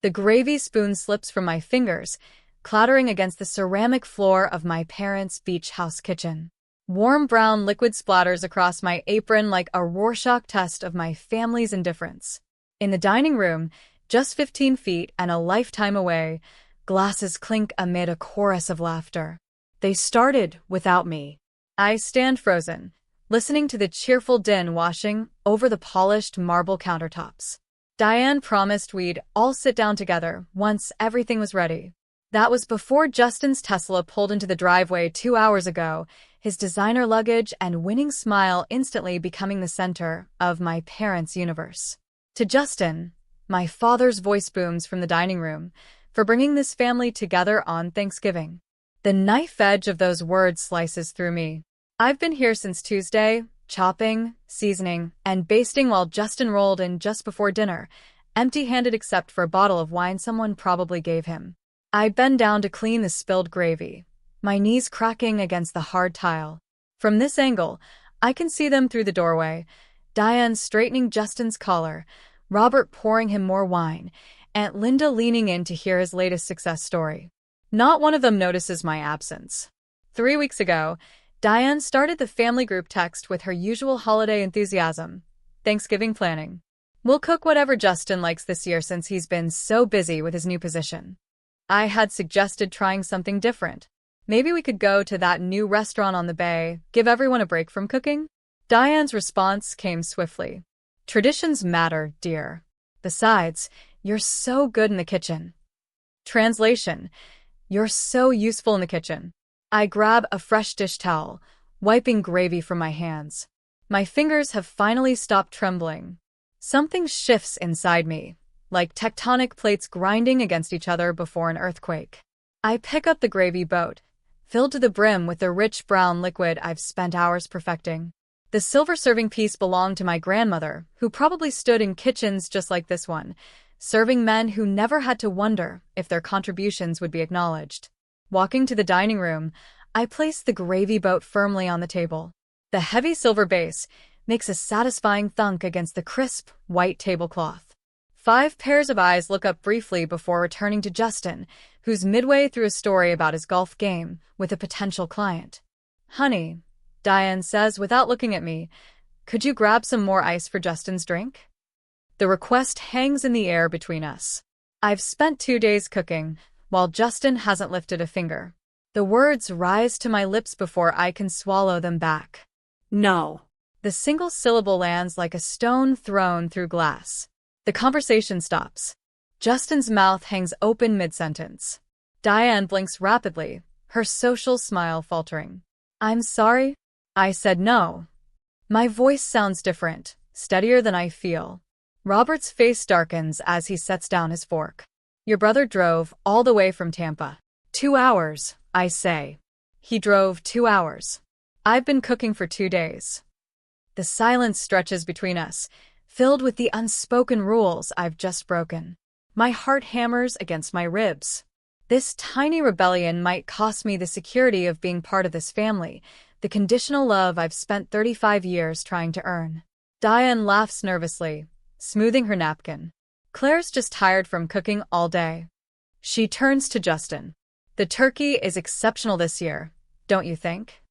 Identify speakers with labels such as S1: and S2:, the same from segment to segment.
S1: The gravy spoon slips from my fingers, clattering against the ceramic floor of my parents' beach house kitchen. Warm brown liquid splatters across my apron like a Rorschach test of my family's indifference. In the dining room, just 15 feet and a lifetime away, glasses clink amid a chorus of laughter. They started without me. I stand frozen, listening to the cheerful din washing over the polished marble countertops. Diane promised we'd all sit down together once everything was ready. That was before Justin's Tesla pulled into the driveway 2 hours ago, his designer luggage and winning smile instantly becoming the center of my parents' universe. To Justin, my father's voice booms from the dining room, for bringing this family together on Thanksgiving. The knife edge of those words slices through me. I've been here since Tuesday, chopping, seasoning, and basting while Justin rolled in just before dinner, empty-handed except for a bottle of wine someone probably gave him. I bend down to clean the spilled gravy, my knees cracking against the hard tile. From this angle, I can see them through the doorway, Diane straightening Justin's collar, Robert pouring him more wine, Aunt Linda leaning in to hear his latest success story. Not one of them notices my absence. 3 weeks ago, Diane started the family group text with her usual holiday enthusiasm. Thanksgiving planning. We'll cook whatever Justin likes this year since he's been so busy with his new position. I had suggested trying something different. Maybe we could go to that new restaurant on the bay, give everyone a break from cooking? Diane's response came swiftly. Traditions matter, dear. Besides, you're so good in the kitchen. Translation: you're so useful in the kitchen. I grab a fresh dish towel, wiping gravy from my hands. My fingers have finally stopped trembling. Something shifts inside me, like tectonic plates grinding against each other before an earthquake. I pick up the gravy boat, filled to the brim with the rich brown liquid I've spent hours perfecting. The silver serving piece belonged to my grandmother, who probably stood in kitchens just like this one, serving men who never had to wonder if their contributions would be acknowledged. Walking to the dining room, I place the gravy boat firmly on the table. The heavy silver base makes a satisfying thunk against the crisp, white tablecloth. 5 pairs of eyes look up briefly before returning to Justin, who's midway through a story about his golf game with a potential client. Honey, Diane says without looking at me, could you grab some more ice for Justin's drink? The request hangs in the air between us. I've spent 2 days cooking, while Justin hasn't lifted a finger. The words rise to my lips before I can swallow them back. No. The single syllable lands like a stone thrown through glass. The conversation stops. Justin's mouth hangs open mid-sentence. Diane blinks rapidly, her social smile faltering. I'm sorry? I said no. My voice sounds different, steadier than I feel. Robert's face darkens as he sets down his fork. Your brother drove all the way from Tampa. 2 hours, I say. He drove 2 hours. I've been cooking for 2 days. The silence stretches between us, filled with the unspoken rules I've just broken. My heart hammers against my ribs. This tiny rebellion might cost me the security of being part of this family, the conditional love I've spent 35 years trying to earn. Diane laughs nervously, smoothing her napkin. Claire's just tired from cooking all day. She turns to Justin. The turkey is exceptional this year, don't you think?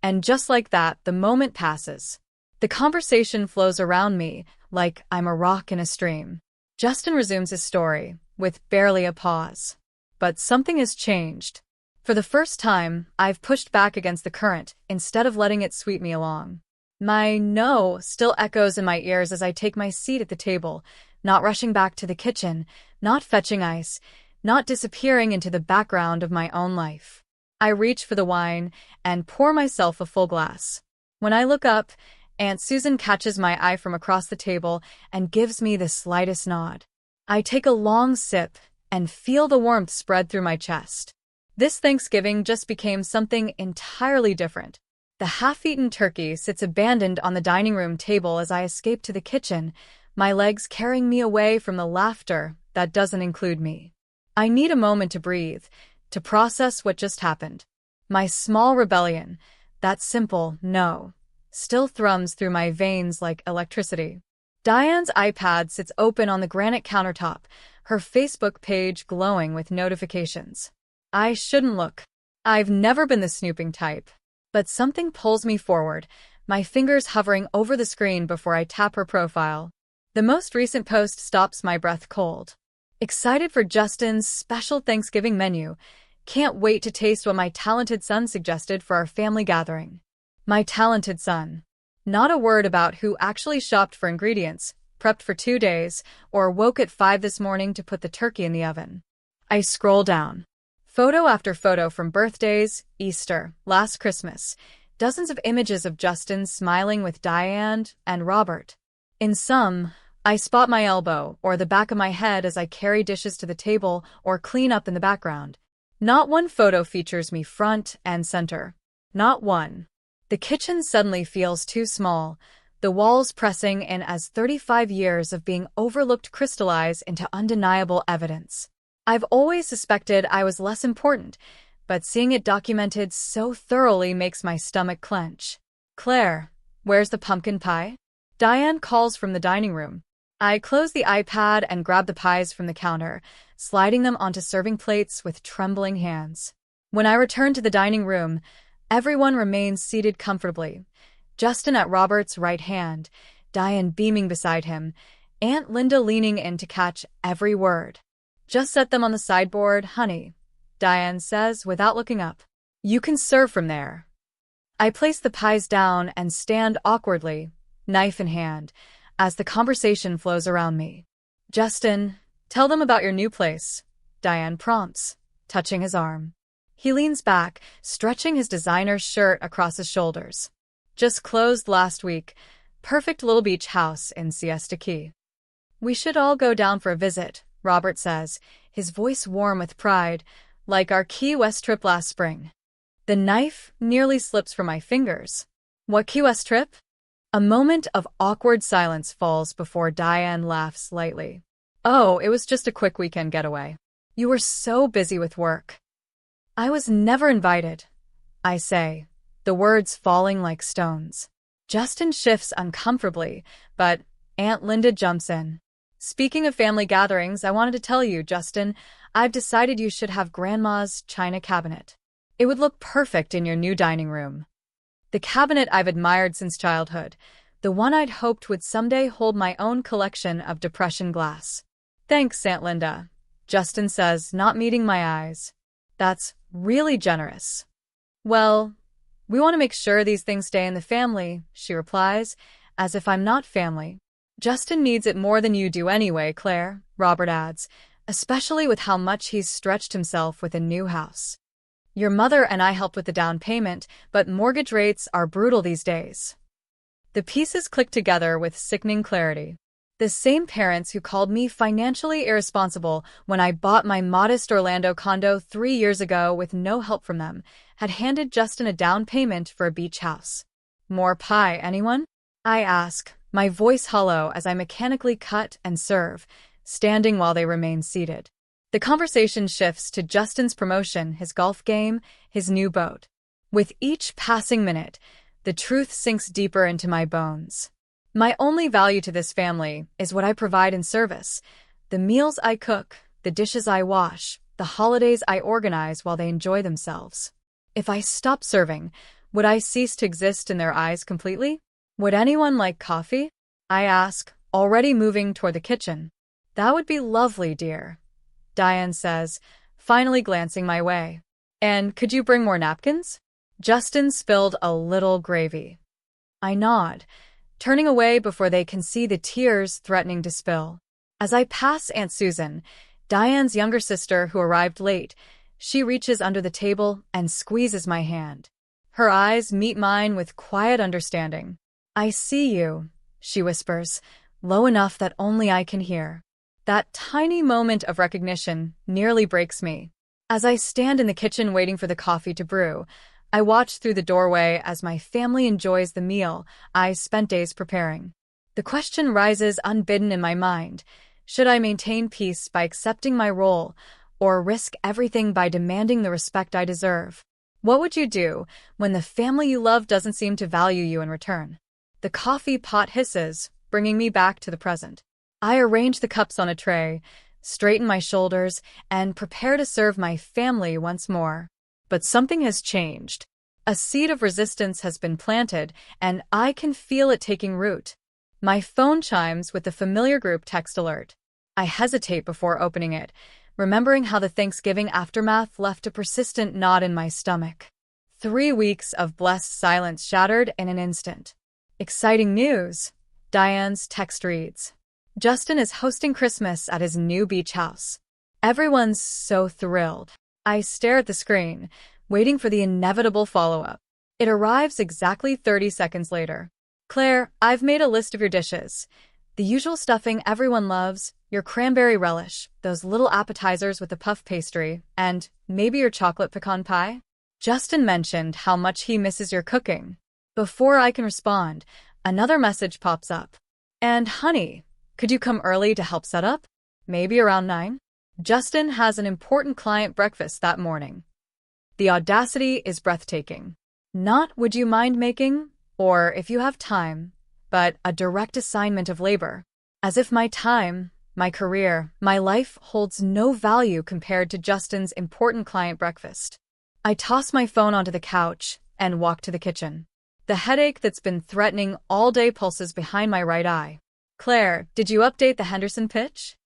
S1: And just like that, the moment passes. The conversation flows around me like I'm a rock in a stream. Justin resumes his story, with barely a pause. But something has changed. For the first time, I've pushed back against the current instead of letting it sweep me along. My no still echoes in my ears as I take my seat at the table, not rushing back to the kitchen, not fetching ice, not disappearing into the background of my own life. I reach for the wine and pour myself a full glass. When I look up, Aunt Susan catches my eye from across the table and gives me the slightest nod. I take a long sip and feel the warmth spread through my chest. This Thanksgiving just became something entirely different. The half-eaten turkey sits abandoned on the dining room table as I escape to the kitchen, my legs carrying me away from the laughter that doesn't include me. I need a moment to breathe, to process what just happened. My small rebellion, that simple no, still thrums through my veins like electricity. Diane's iPad sits open on the granite countertop, her Facebook page glowing with notifications. I shouldn't look. I've never been the snooping type. But something pulls me forward, my fingers hovering over the screen before I tap her profile. The most recent post stops my breath cold. Excited for Justin's special Thanksgiving menu. Can't wait to taste what my talented son suggested for our family gathering. My talented son. Not a word about who actually shopped for ingredients, prepped for 2 days, or woke at 5 this morning to put the turkey in the oven. I scroll down. Photo after photo from birthdays, Easter, last Christmas. Dozens of images of Justin smiling with Diane and Robert. In some, I spot my elbow or the back of my head as I carry dishes to the table or clean up in the background. Not one photo features me front and center. Not one. The kitchen suddenly feels too small, the walls pressing in as 35 years of being overlooked crystallize into undeniable evidence. I've always suspected I was less important, but seeing it documented so thoroughly makes my stomach clench. Claire, where's the pumpkin pie? Diane calls from the dining room. I close the iPad and grab the pies from the counter, sliding them onto serving plates with trembling hands. When I return to the dining room, everyone remains seated comfortably. Justin at Robert's right hand, Diane beaming beside him, Aunt Linda leaning in to catch every word. Just set them on the sideboard, honey, Diane says without looking up. You can serve from there. I place the pies down and stand awkwardly, knife in hand, as the conversation flows around me. Justin, tell them about your new place, Diane prompts, touching his arm. He leans back, stretching his designer shirt across his shoulders. Just closed last week. Perfect little beach house in Siesta Key. We should all go down for a visit, Robert says, his voice warm with pride, like our Key West trip last spring. The knife nearly slips from my fingers. What Key West trip? A moment of awkward silence falls before Diane laughs lightly. Oh, it was just a quick weekend getaway. You were so busy with work. I was never invited, I say, the words falling like stones. Justin shifts uncomfortably, but Aunt Linda jumps in. Speaking of family gatherings, I wanted to tell you, Justin, I've decided you should have Grandma's china cabinet. It would look perfect in your new dining room. The cabinet I've admired since childhood, the one I'd hoped would someday hold my own collection of depression glass. Thanks, Aunt Linda, Justin says, not meeting my eyes. That's really generous. Well, we want to make sure these things stay in the family, she replies, as if I'm not family. Justin needs it more than you do anyway, Claire, Robert adds, especially with how much he's stretched himself with a new house. Your mother and I helped with the down payment, but mortgage rates are brutal these days. The pieces click together with sickening clarity. The same parents who called me financially irresponsible when I bought my modest Orlando condo 3 years ago with no help from them had handed Justin a down payment for a beach house. More pie, anyone? I ask, my voice hollow as I mechanically cut and serve, standing while they remain seated. The conversation shifts to Justin's promotion, his golf game, his new boat. With each passing minute, the truth sinks deeper into my bones. My only value to this family is what I provide in service. The meals I cook, the dishes I wash, the holidays I organize while they enjoy themselves. If I stop serving, would I cease to exist in their eyes completely? Would anyone like coffee? I ask, already moving toward the kitchen. That would be lovely, dear, Diane says, finally glancing my way. And could you bring more napkins? Justin spilled a little gravy. I nod, turning away before they can see the tears threatening to spill. As I pass Aunt Susan, Diane's younger sister who arrived late, she reaches under the table and squeezes my hand. Her eyes meet mine with quiet understanding. I see you, she whispers, low enough that only I can hear. That tiny moment of recognition nearly breaks me. As I stand in the kitchen waiting for the coffee to brew, I watch through the doorway as my family enjoys the meal I spent days preparing. The question rises unbidden in my mind. Should I maintain peace by accepting my role, or risk everything by demanding the respect I deserve? What would you do when the family you love doesn't seem to value you in return? The coffee pot hisses, bringing me back to the present. I arrange the cups on a tray, straighten my shoulders, and prepare to serve my family once more. But something has changed. A seed of resistance has been planted, and I can feel it taking root. My phone chimes with the familiar group text alert. I hesitate before opening it, remembering how the Thanksgiving aftermath left a persistent knot in my stomach. 3 weeks of blessed silence shattered in an instant. Exciting news! Diane's text reads. Justin is hosting Christmas at his new beach house. Everyone's so thrilled. I stare at the screen, waiting for the inevitable follow-up. It arrives exactly 30 seconds later. Claire, I've made a list of your dishes. The usual stuffing everyone loves, your cranberry relish, those little appetizers with the puff pastry, and maybe your chocolate pecan pie. Justin mentioned how much he misses your cooking. Before I can respond, another message pops up. And honey, could you come early to help set up? Maybe around 9? Justin has an important client breakfast that morning. The audacity is breathtaking. Not would you mind making, or if you have time, but a direct assignment of labor. As if my time, my career, my life holds no value compared to Justin's important client breakfast. I toss my phone onto the couch and walk to the kitchen. The headache that's been threatening all day pulses behind my right eye. Claire, did you update the Henderson pitch?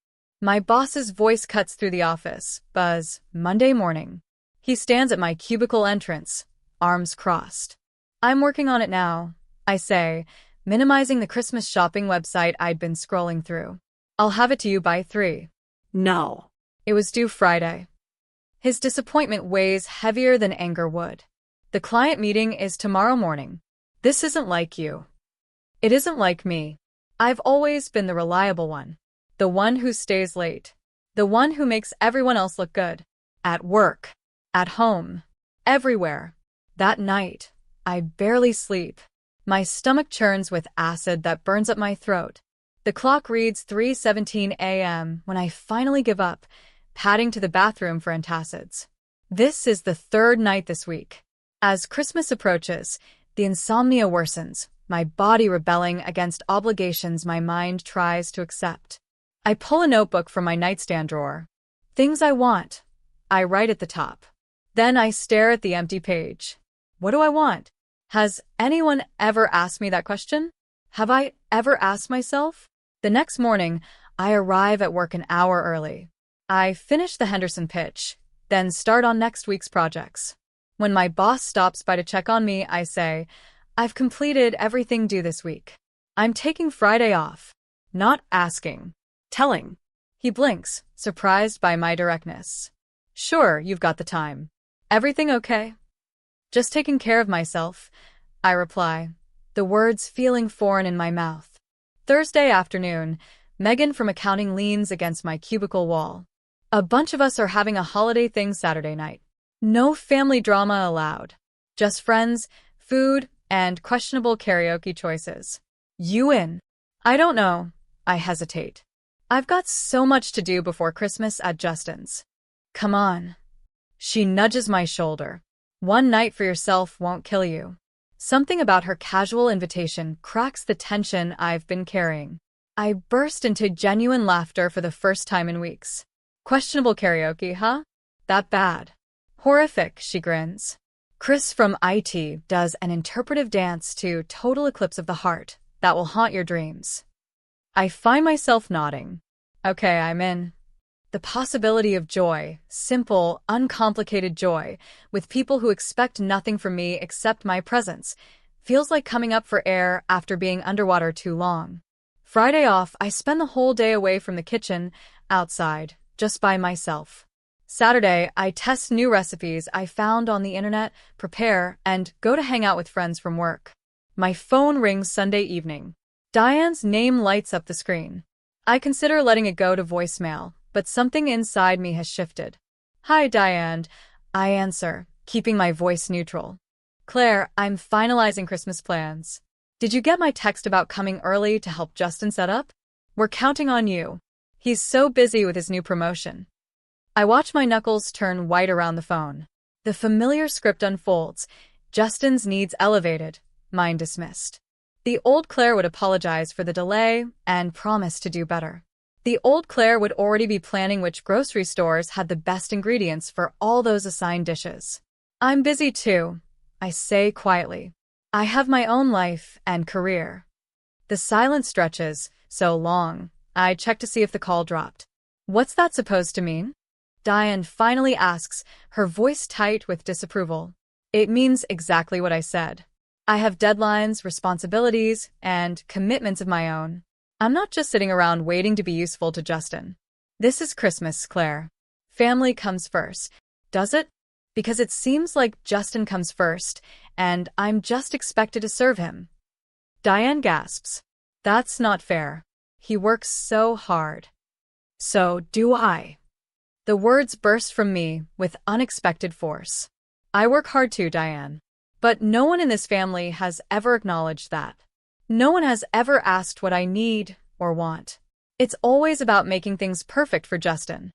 S1: My boss's voice cuts through the office. Buzz, Monday morning. He stands at my cubicle entrance, arms crossed. I'm working on it now, I say, minimizing the Christmas shopping website I'd been scrolling through. I'll have it to you by 3.
S2: No.
S1: It was due Friday. His disappointment weighs heavier than anger would. The client meeting is tomorrow morning. This isn't like you. It isn't like me. I've always been the reliable one. The one who stays late. The one who makes everyone else look good. At work. At home. Everywhere. That night, I barely sleep. My stomach churns with acid that burns up my throat. The clock reads 3:17 a.m. when I finally give up, padding to the bathroom for antacids. This is the 3rd night this week. As Christmas approaches, the insomnia worsens, my body rebelling against obligations my mind tries to accept. I pull a notebook from my nightstand drawer. Things I want. I write at the top. Then I stare at the empty page. What do I want? Has anyone ever asked me that question? Have I ever asked myself? The next morning, I arrive at work an hour early. I finish the Henderson pitch, then start on next week's projects. When my boss stops by to check on me, I say, I've completed everything due this week. I'm taking Friday off. Not asking. Telling. He blinks, surprised by my directness. Sure, you've got the time. Everything okay? Just taking care of myself, I reply, the words feeling foreign in my mouth. Thursday afternoon, Megan from accounting leans against my cubicle wall. A bunch of us are having a holiday thing Saturday night. No family drama allowed. Just friends, food, and questionable karaoke choices. You in? I don't know. I hesitate. I've got so much to do before Christmas at Justin's. Come on. She nudges my shoulder. One night for yourself won't kill you. Something about her casual invitation cracks the tension I've been carrying. I burst into genuine laughter for the first time in weeks. Questionable karaoke, huh? That bad. Horrific, she grins. Chris from IT does an interpretive dance to Total Eclipse of the Heart that will haunt your dreams. I find myself nodding. Okay, I'm in. The possibility of joy, simple, uncomplicated joy, with people who expect nothing from me except my presence, feels like coming up for air after being underwater too long. Friday off, I spend the whole day away from the kitchen, outside, just by myself. Saturday, I test new recipes I found on the internet, prepare, and go to hang out with friends from work. My phone rings Sunday evening. Diane's name lights up the screen. I consider letting it go to voicemail, but something inside me has shifted. Hi, Diane. I answer, keeping my voice neutral. Claire, I'm finalizing Christmas plans. Did you get my text about coming early to help Justin set up? We're counting on you. He's so busy with his new promotion. I watch my knuckles turn white around the phone. The familiar script unfolds. Justin's needs elevated, mine dismissed. The old Claire would apologize for the delay and promise to do better. The old Claire would already be planning which grocery stores had the best ingredients for all those assigned dishes. I'm busy too, I say quietly. I have my own life and career. The silence stretches so long, I check to see if the call dropped. What's that supposed to mean? Diane finally asks, her voice tight with disapproval. It means exactly what I said. I have deadlines, responsibilities, and commitments of my own. I'm not just sitting around waiting to be useful to Justin. This is Christmas, Claire. Family comes first. Does it? Because it seems like Justin comes first, and I'm just expected to serve him. Diane gasps. That's not fair. He works so hard. So do I. The words burst from me with unexpected force. I work hard too, Diane. But no one in this family has ever acknowledged that. No one has ever asked what I need or want. It's always about making things perfect for Justin.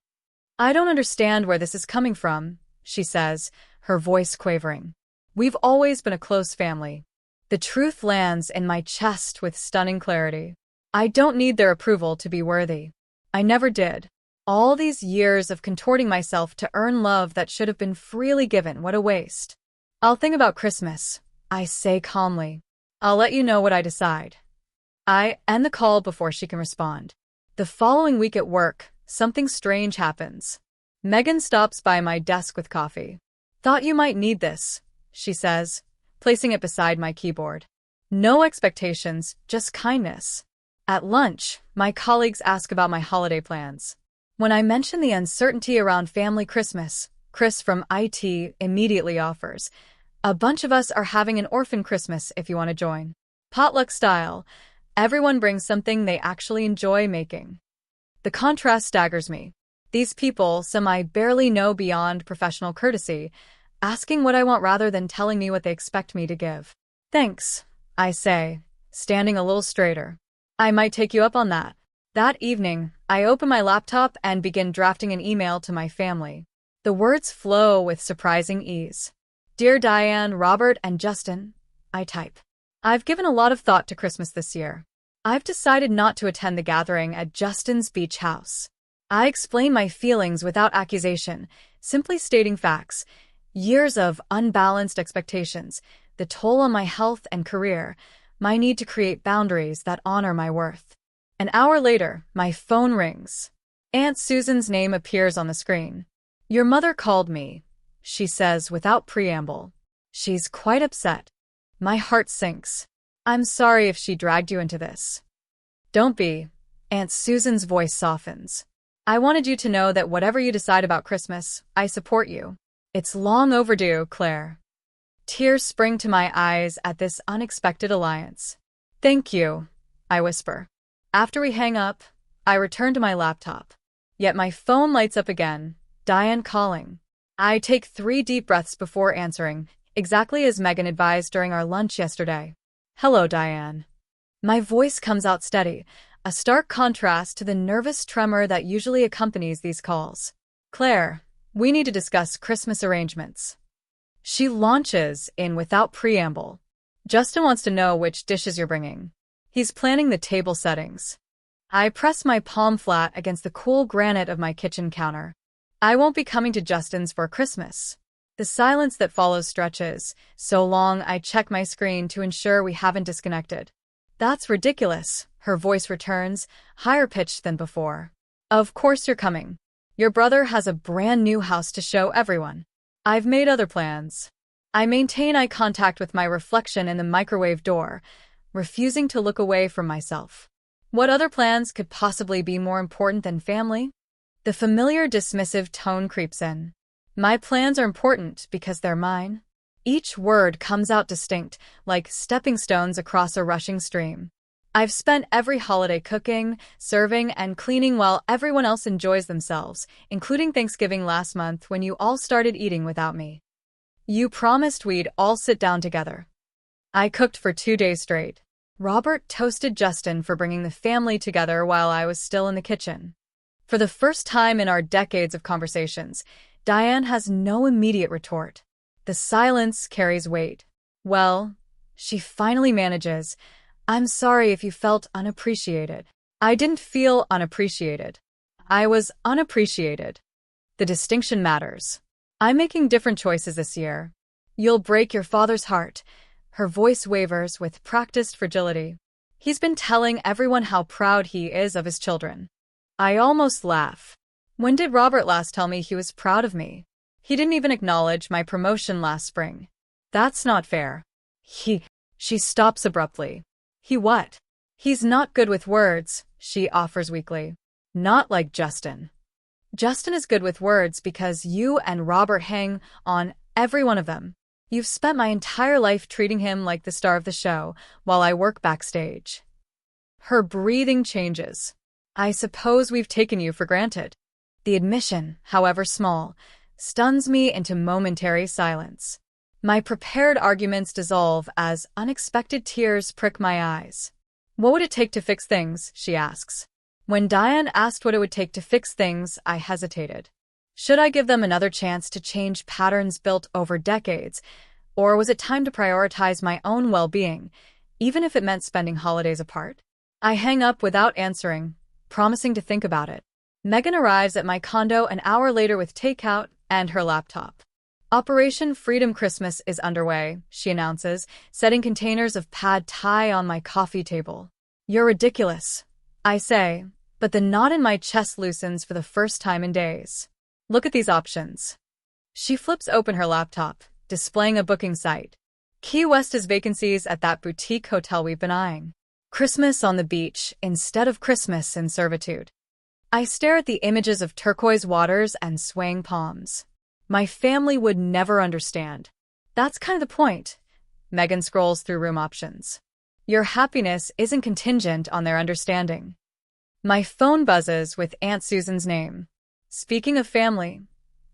S1: I don't understand where this is coming from, she says, her voice quavering. We've always been a close family. The truth lands in my chest with stunning clarity. I don't need their approval to be worthy. I never did. All these years of contorting myself to earn love that should have been freely given, what a waste. I'll think about Christmas, I say calmly. I'll let you know what I decide. I end the call before she can respond. The following week at work, something strange happens. Megan stops by my desk with coffee. Thought you might need this, she says, placing it beside my keyboard. No expectations, just kindness. At lunch, my colleagues ask about my holiday plans. When I mention the uncertainty around family Christmas, Chris from IT immediately offers, a bunch of us are having an orphan Christmas if you want to join. Potluck style. Everyone brings something they actually enjoy making. The contrast staggers me. These people, some I barely know beyond professional courtesy, asking what I want rather than telling me what they expect me to give. Thanks, I say, standing a little straighter. I might take you up on that. That evening, I open my laptop and begin drafting an email to my family. The words flow with surprising ease. Dear Diane, Robert, and Justin, I type. I've given a lot of thought to Christmas this year. I've decided not to attend the gathering at Justin's beach house. I explain my feelings without accusation, simply stating facts. Years of unbalanced expectations, the toll on my health and career, my need to create boundaries that honor my worth. An hour later, my phone rings. Aunt Susan's name appears on the screen. Your mother called me, she says without preamble. She's quite upset. My heart sinks. I'm sorry if she dragged you into this. Don't be. Aunt Susan's voice softens. I wanted you to know that whatever you decide about Christmas, I support you. It's long overdue, Claire. Tears spring to my eyes at this unexpected alliance. Thank you, I whisper. After we hang up, I return to my laptop. Yet my phone lights up again, Diane calling. I take 3 deep breaths before answering, exactly as Megan advised during our lunch yesterday. Hello, Diane. My voice comes out steady, a stark contrast to the nervous tremor that usually accompanies these calls. Claire, we need to discuss Christmas arrangements. She launches in without preamble. Justin wants to know which dishes you're bringing. He's planning the table settings. I press my palm flat against the cool granite of my kitchen counter. I won't be coming to Justin's for Christmas. The silence that follows stretches, so long I check my screen to ensure we haven't disconnected. That's ridiculous, her voice returns, higher pitched than before. Of course you're coming. Your brother has a brand new house to show everyone. I've made other plans. I maintain eye contact with my reflection in the microwave door, refusing to look away from myself. What other plans could possibly be more important than family? The familiar dismissive tone creeps in. My plans are important because they're mine. Each word comes out distinct, like stepping stones across a rushing stream. I've spent every holiday cooking, serving, and cleaning while everyone else enjoys themselves, including Thanksgiving last month when you all started eating without me. You promised we'd all sit down together. I cooked for 2 days straight. Robert toasted Justin for bringing the family together while I was still in the kitchen. For the first time in our decades of conversations, Diane has no immediate retort. The silence carries weight. Well, she finally manages. I'm sorry if you felt unappreciated. I didn't feel unappreciated. I was unappreciated. The distinction matters. I'm making different choices this year. You'll break your father's heart. Her voice wavers with practiced fragility. He's been telling everyone how proud he is of his children. I almost laugh. When did Robert last tell me he was proud of me? He didn't even acknowledge my promotion last spring. That's not fair. She stops abruptly. He what? He's not good with words, she offers weakly. Not like Justin. Justin is good with words because you and Robert hang on every one of them. You've spent my entire life treating him like the star of the show while I work backstage. Her breathing changes. I suppose we've taken you for granted. The admission, however small, stuns me into momentary silence. My prepared arguments dissolve as unexpected tears prick my eyes. What would it take to fix things? She asks. When Diane asked what it would take to fix things, I hesitated. Should I give them another chance to change patterns built over decades, or was it time to prioritize my own well-being, even if it meant spending holidays apart? I hang up without answering, promising to think about it. Megan arrives at my condo an hour later with takeout and her laptop. Operation Freedom Christmas is underway, she announces, setting containers of pad thai on my coffee table. You're ridiculous, I say, but the knot in my chest loosens for the first time in days. Look at these options. She flips open her laptop, displaying a booking site. Key West has vacancies at that boutique hotel we've been eyeing. Christmas on the beach instead of Christmas in servitude. I stare at the images of turquoise waters and swaying palms. My family would never understand. That's kind of the point. Megan scrolls through room options. Your happiness isn't contingent on their understanding. My phone buzzes with Aunt Susan's name. Speaking of family,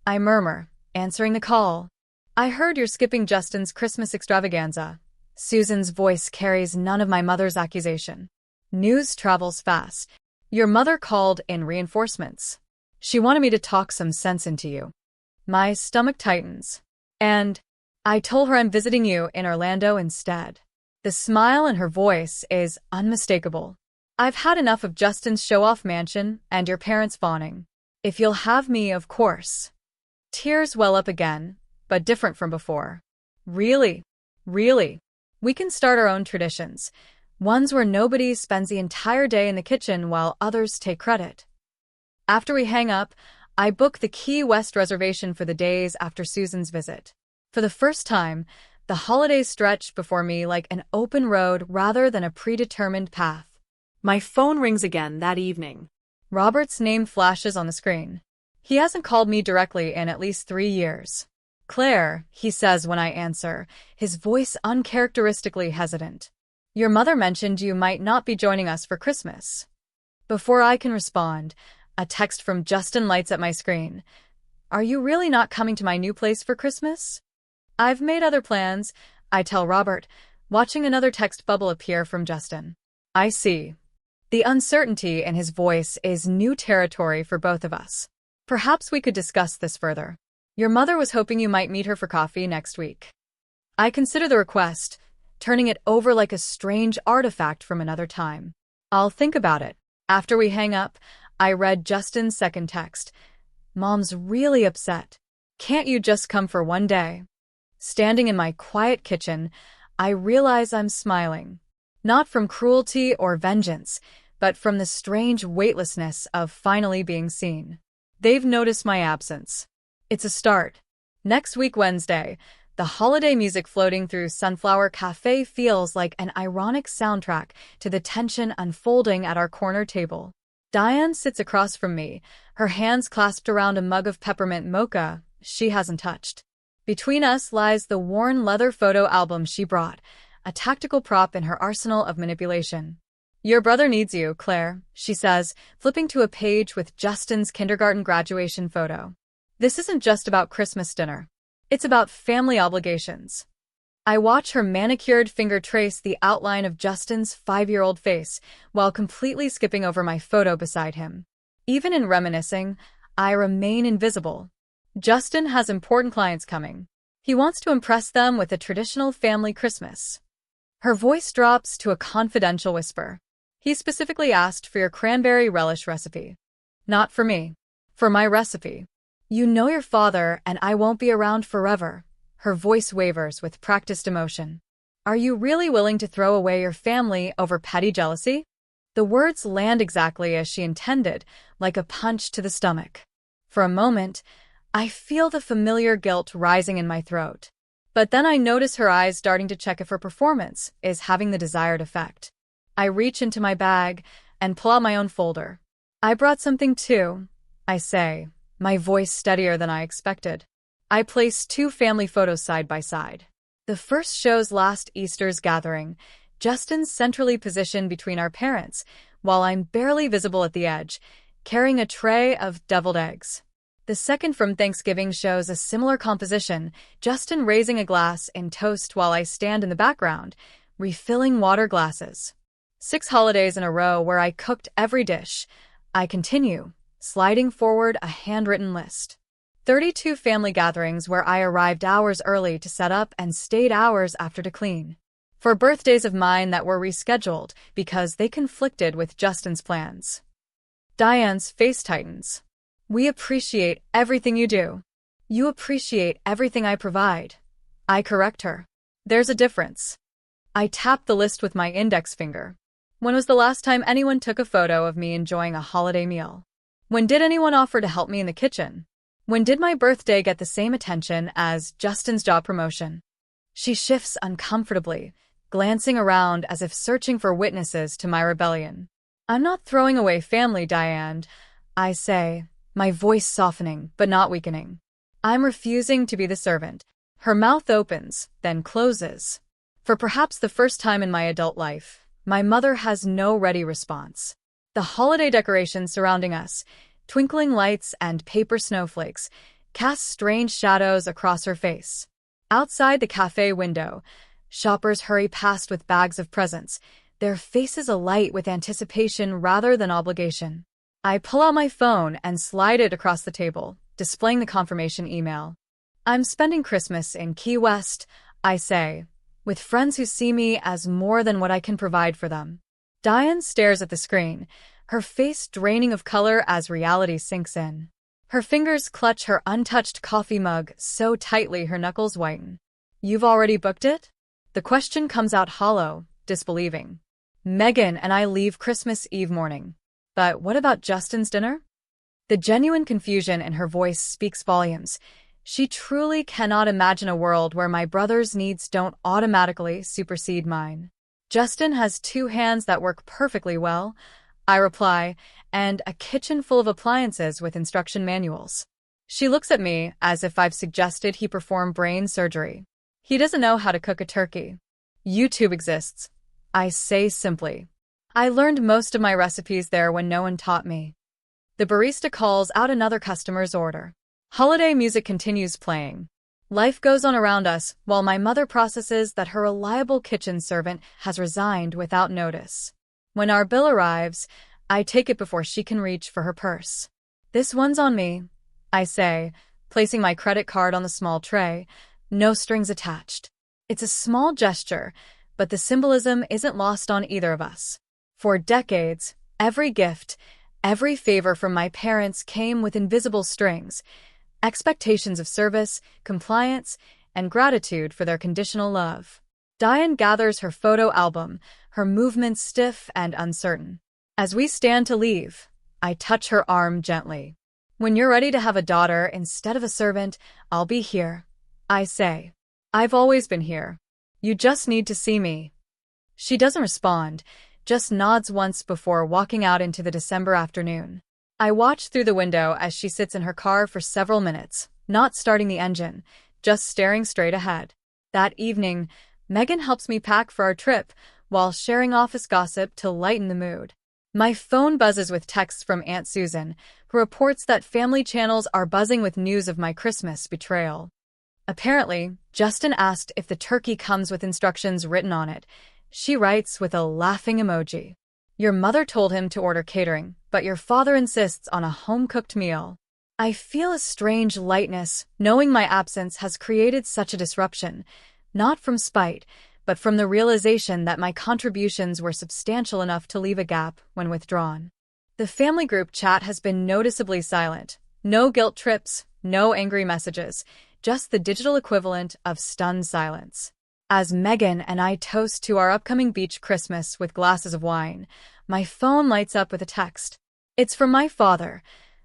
S1: I murmur, answering the call. I heard you're skipping Justin's Christmas extravaganza. Susan's voice carries none of my mother's accusation. News travels fast. Your mother called in reinforcements. She wanted me to talk some sense into you. My stomach tightens. And I told her I'm visiting you in Orlando instead. The smile in her voice is unmistakable. I've had enough of Justin's show-off mansion and your parents fawning. If you'll have me, of course. Tears well up again, but different from before. Really? Really? We can start our own traditions. Ones where nobody spends the entire day in the kitchen while others take credit. After we hang up, I book the Key West reservation for the days after Susan's visit. For the first time, the holidays stretched before me like an open road rather than a predetermined path. My phone rings again that evening. Robert's name flashes on the screen. He hasn't called me directly in at least 3 years. Claire, he says when I answer, his voice uncharacteristically hesitant. Your mother mentioned you might not be joining us for Christmas. Before I can respond, a text from Justin lights up my screen. Are you really not coming to my new place for Christmas? I've made other plans, I tell Robert, watching another text bubble appear from Justin. I see. The uncertainty in his voice is new territory for both of us. Perhaps we could discuss this further. Your mother was hoping you might meet her for coffee next week. I consider the request, turning it over like a strange artifact from another time. I'll think about it. After we hang up, I read Justin's second text. Mom's really upset. Can't you just come for one day? Standing in my quiet kitchen, I realize I'm smiling. Not from cruelty or vengeance, but from the strange weightlessness of finally being seen. They've noticed my absence. It's a start. Next week, Wednesday, the holiday music floating through Sunflower Cafe feels like an ironic soundtrack to the tension unfolding at our corner table. Diane sits across from me, her hands clasped around a mug of peppermint mocha she hasn't touched. Between us lies the worn leather photo album she brought, a tactical prop in her arsenal of manipulation. Your brother needs you, Claire, she says, flipping to a page with Justin's kindergarten graduation photo. This isn't just about Christmas dinner. It's about family obligations. I watch her manicured finger trace the outline of Justin's 5-year-old face while completely skipping over my photo beside him. Even in reminiscing, I remain invisible. Justin has important clients coming. He wants to impress them with a traditional family Christmas. Her voice drops to a confidential whisper. He specifically asked for your cranberry relish recipe. Not for me. For my recipe. You know your father, and I won't be around forever. Her voice wavers with practiced emotion. Are you really willing to throw away your family over petty jealousy? The words land exactly as she intended, like a punch to the stomach. For a moment, I feel the familiar guilt rising in my throat. But then I notice her eyes starting to check if her performance is having the desired effect. I reach into my bag and pull out my own folder. I brought something too, I say, my voice steadier than I expected. I place 2 family photos side by side. The first shows last Easter's gathering, Justin centrally positioned between our parents, while I'm barely visible at the edge, carrying a tray of deviled eggs. The second from Thanksgiving shows a similar composition, Justin raising a glass in toast while I stand in the background, refilling water glasses. 6 holidays in a row where I cooked every dish. I continue, sliding forward a handwritten list. 32 family gatherings where I arrived hours early to set up and stayed hours after to clean. 4 birthdays of mine that were rescheduled because they conflicted with Justin's plans. Diane's face tightens. We appreciate everything you do. You appreciate everything I provide. I correct her. There's a difference. I tap the list with my index finger. When was the last time anyone took a photo of me enjoying a holiday meal? When did anyone offer to help me in the kitchen? When did my birthday get the same attention as Justin's job promotion? She shifts uncomfortably, glancing around as if searching for witnesses to my rebellion. I'm not throwing away family, Diane, I say, my voice softening but not weakening. I'm refusing to be the servant. Her mouth opens, then closes. For perhaps the first time in my adult life, my mother has no ready response. The holiday decorations surrounding us, twinkling lights and paper snowflakes, cast strange shadows across her face. Outside the cafe window, shoppers hurry past with bags of presents, their faces alight with anticipation rather than obligation. I pull out my phone and slide it across the table, displaying the confirmation email. I'm spending Christmas in Key West, I say, with friends who see me as more than what I can provide for them. Diane stares at the screen, her face draining of color as reality sinks in. Her fingers clutch her untouched coffee mug so tightly her knuckles whiten. You've already booked it? The question comes out hollow, disbelieving. Megan and I leave Christmas Eve morning. But what about Justin's dinner? The genuine confusion in her voice speaks volumes. She truly cannot imagine a world where my brother's needs don't automatically supersede mine. Justin has 2 hands that work perfectly well, I reply, and a kitchen full of appliances with instruction manuals. She looks at me as if I've suggested he perform brain surgery. He doesn't know how to cook a turkey. YouTube exists, I say simply. I learned most of my recipes there when no one taught me. The barista calls out another customer's order. Holiday music continues playing. Life goes on around us while my mother processes that her reliable kitchen servant has resigned without notice. When our bill arrives, I take it before she can reach for her purse. This one's on me, I say, placing my credit card on the small tray, no strings attached. It's a small gesture, but the symbolism isn't lost on either of us. For decades, every gift, every favor from my parents came with invisible strings, expectations of service, compliance, and gratitude for their conditional love. Diane gathers her photo album, her movements stiff and uncertain. As we stand to leave, I touch her arm gently. When you're ready to have a daughter instead of a servant, I'll be here, I say. I've always been here. You just need to see me. She doesn't respond, just nods once before walking out into the December afternoon. I watch through the window as she sits in her car for several minutes, not starting the engine, just staring straight ahead. That evening, Megan helps me pack for our trip while sharing office gossip to lighten the mood. My phone buzzes with texts from Aunt Susan, who reports that family channels are buzzing with news of my Christmas betrayal. Apparently, Justin asked if the turkey comes with instructions written on it. She writes with a laughing emoji. Your mother told him to order catering, but your father insists on a home-cooked meal. I feel a strange lightness, knowing my absence has created such a disruption, not from spite, but from the realization that my contributions were substantial enough to leave a gap when withdrawn. The family group chat has been noticeably silent. No guilt trips, no angry messages, just the digital equivalent of stunned silence. As Megan and I toast to our upcoming beach Christmas with glasses of wine, my phone lights up with a text. It's from my father,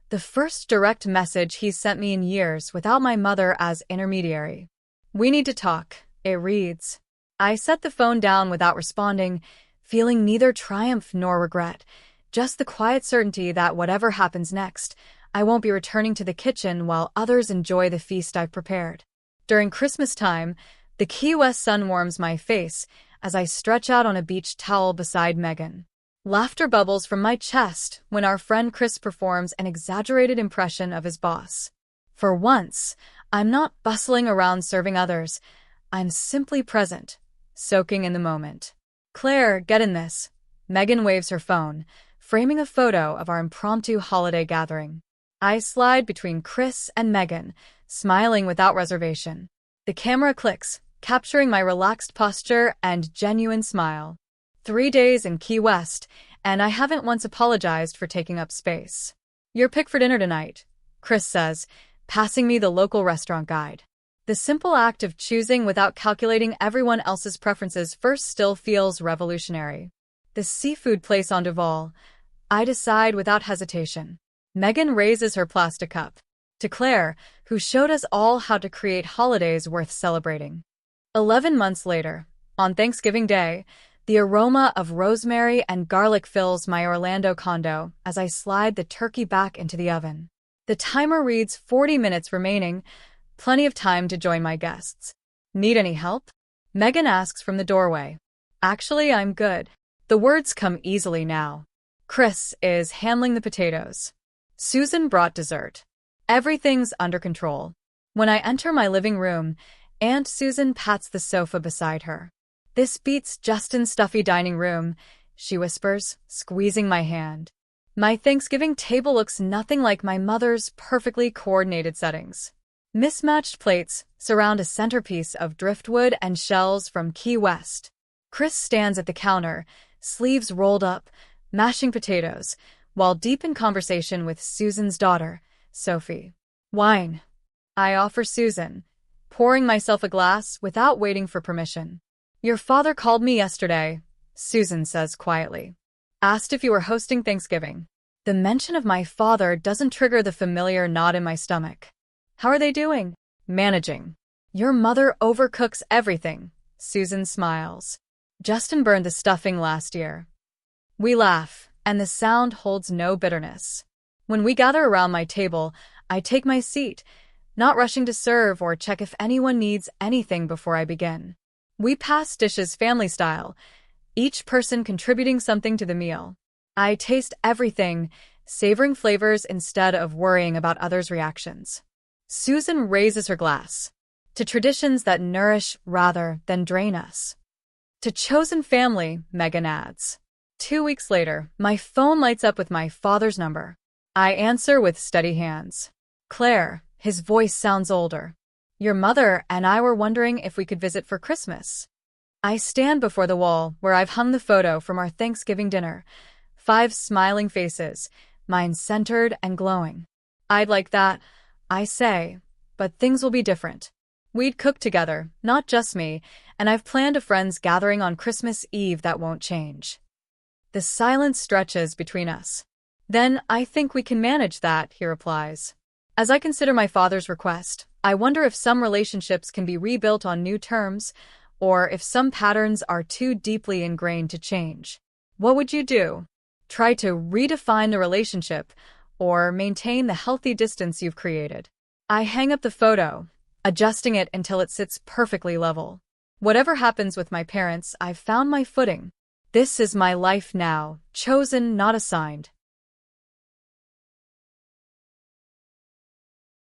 S1: the first direct message he's sent me in years without my mother as intermediary. "We need to talk," it reads. I set the phone down without responding, feeling neither triumph nor regret, just the quiet certainty that whatever happens next, I won't be returning to the kitchen while others enjoy the feast I've prepared. During Christmas time, the Key West sun warms my face as I stretch out on a beach towel beside Megan. Laughter bubbles from my chest when our friend Chris performs an exaggerated impression of his boss. For once, I'm not bustling around serving others. I'm simply present, soaking in the moment. "Claire, get in this." Megan waves her phone, framing a photo of our impromptu holiday gathering. I slide between Chris and Megan, smiling without reservation. The camera clicks, capturing my relaxed posture and genuine smile. 3 days in Key West, and I haven't once apologized for taking up space. "Your pick for dinner tonight," Chris says, passing me the local restaurant guide. The simple act of choosing without calculating everyone else's preferences first still feels revolutionary. The seafood place on Duval. I decide without hesitation. Megan raises her plastic cup. To Claire, who showed us all how to create holidays worth celebrating. 11 months later, on Thanksgiving Day, the aroma of rosemary and garlic fills my Orlando condo as I slide the turkey back into the oven. The timer reads 40 minutes remaining, plenty of time to join my guests. "Need any help?" Megan asks from the doorway. "Actually, I'm good." The words come easily now. Chris is handling the potatoes. Susan brought dessert. Everything's under control. When I enter my living room, Aunt Susan pats the sofa beside her. "This beats Justin's stuffy dining room," she whispers, squeezing my hand. My Thanksgiving table looks nothing like my mother's perfectly coordinated settings. Mismatched plates surround a centerpiece of driftwood and shells from Key West. Chris stands at the counter, sleeves rolled up, mashing potatoes, while deep in conversation with Susan's daughter, Sophie. "Wine," I offer Susan, pouring myself a glass without waiting for permission. "Your father called me yesterday," Susan says quietly. "Asked if you were hosting Thanksgiving." The mention of my father doesn't trigger the familiar knot in my stomach. "How are they doing?" "Managing." "Your mother overcooks everything," Susan smiles. "Justin burned the stuffing last year." We laugh, and the sound holds no bitterness. When we gather around my table, I take my seat, not rushing to serve or check if anyone needs anything before I begin. We pass dishes family style, each person contributing something to the meal. I taste everything, savoring flavors instead of worrying about others' reactions. Susan raises her glass. "To traditions that nourish rather than drain us." "To chosen family," Megan adds. 2 weeks later, my phone lights up with my father's number. I answer with steady hands. "Claire," his voice sounds older. "Your mother and I were wondering if we could visit for Christmas." I stand before the wall where I've hung the photo from our Thanksgiving dinner. 5 smiling faces, mine centered and glowing. "I'd like that," I say, "but things will be different." We'd cook together, not just me, and I've planned a friend's gathering on Christmas Eve that won't change. The silence stretches between us. "Then I think we can manage that," he replies. As I consider my father's request, I wonder if some relationships can be rebuilt on new terms, or if some patterns are too deeply ingrained to change. What would you do? Try to redefine the relationship, or maintain the healthy distance you've created? I hang up the photo, adjusting it until it sits perfectly level. Whatever happens with my parents, I've found my footing. This is my life now, chosen, not assigned.